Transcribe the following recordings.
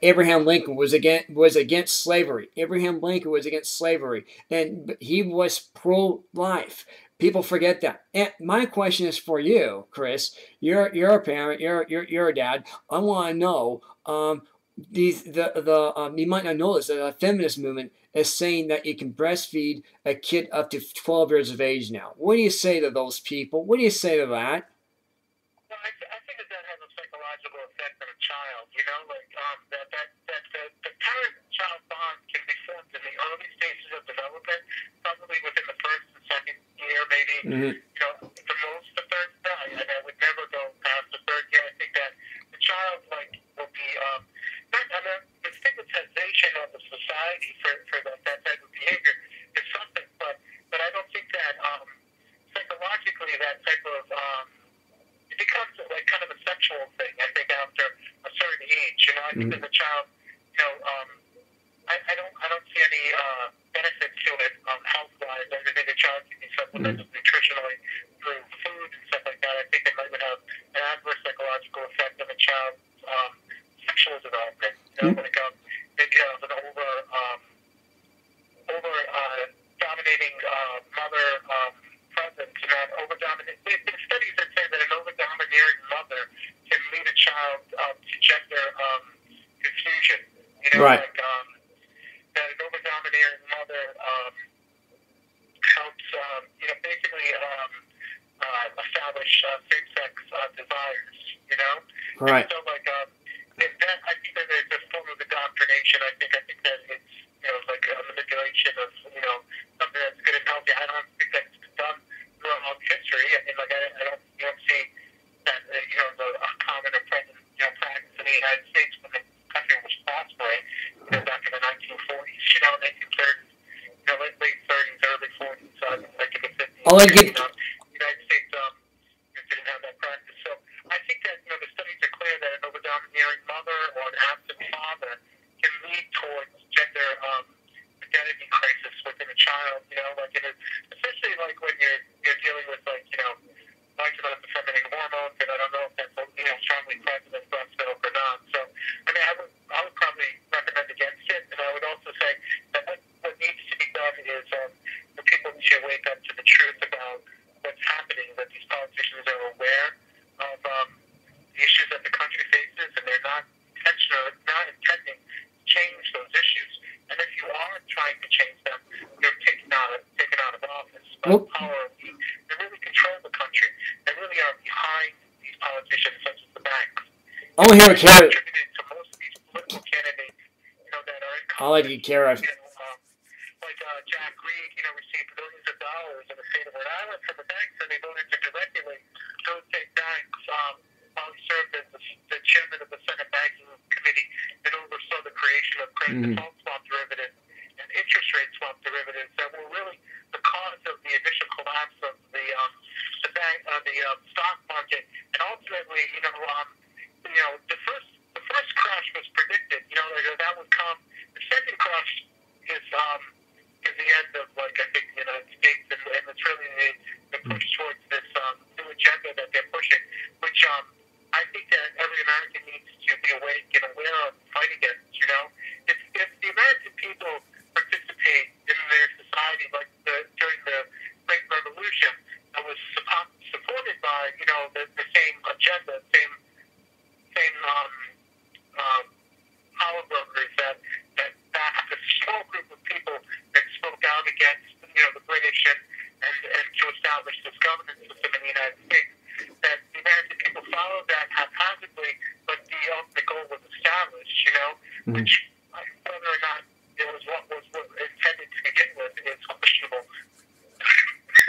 Abraham Lincoln was against slavery. Abraham Lincoln was against slavery, and he was pro-life. People forget that. And my question is for you, Chris. You're a parent. You're a dad. I want to know. You might not know this. The feminist movement is saying that you can breastfeed a kid up to 12 years of age now. What do you say to those people? What do you say to that? Well, I think that has a psychological effect on a child. You know, like the parent-child bond can be formed in the early stages of development, probably within the first and second year, maybe. Mm-hmm. You know, the most the third year, and I would never go past the third year. I think that the child will be the stigmatization of the society for that type of behavior is something, but I don't think that psychologically that type of it becomes like kind of a sexual thing. I think after a certain age, you know, I think as a child, you know, I don't see any benefit to it health-wise. I think a child can be supplemented nutritionally through food and stuff like that. I think it might have an adverse psychological effect on a child's sexual development. You know, like maybe an over dominating mother presence, and that over dominating. There's been studies that say that an over domineering mother can lead a child to gender confusion. You know, right. Like that an over domineering mother helps, you know, basically establish same-sex desires. You know, right. And so like that, I think that there's a form of indoctrination. I think that it's, you know, like a manipulation of, you know, something that's good and healthy. I don't think that's been done throughout history. I mean, like I don't see that you know, a common or present, you know, practice in the United States when the country was prospering, you know, back in the 1940s, you know, 1930s, you know, late 30s, early 40s, like in the 50s. I'll get. The United States didn't have that practice. So I think that, you know, the studies are clear that an over-domineering mother or an absent father can lead towards gender identity crisis within a child. You know, like especially like when you're dealing with, like, you know, nitrogen feminine hormones, and I don't know if that's, you know, strongly present in breast milk or not. So I mean, I would probably recommend against it, and I would also say that what needs to be done is for people to wake up to the truth about what's happening, that these politicians are aware of the issues that the country faces, and they're not intending to change those issues. And if you are trying to change them, you're taken out of office. But power, they really control the country. They really are behind these politicians, such as the banks. I want to hear Kara. Contributed to most of these political candidates, you know, that are in I like to get Kara. Like Jack Reed, you know, received billions of dollars in the state of Rhode Island from the banks, and they voted to directly those same banks. While he served as the chairman of the Senate Banking Committee and oversaw the creation of credit default swap derivatives and interest rate swap derivatives that were really the cause of the initial collapse of the stock market. And ultimately, you know, the first crash was predicted. You know, that would come. The second crash is the end of, like, I think, the United States, and it's really the push towards this new agenda that they're pushing, which I think that every American needs to be awake and aware of and fight against. You know, if the American people participate in their society like during the Great Revolution, that was supported by, you know, the same agenda, same power brokers that backed a small group of people that spoke out against, you know, the British and to establish this governance system in the United States, that the American people followed that haphazardly, but the ultimate goal was established, you know, which whether or not it was what was intended to begin with is questionable.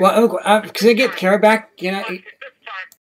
Well, can I get Kara back? Can I?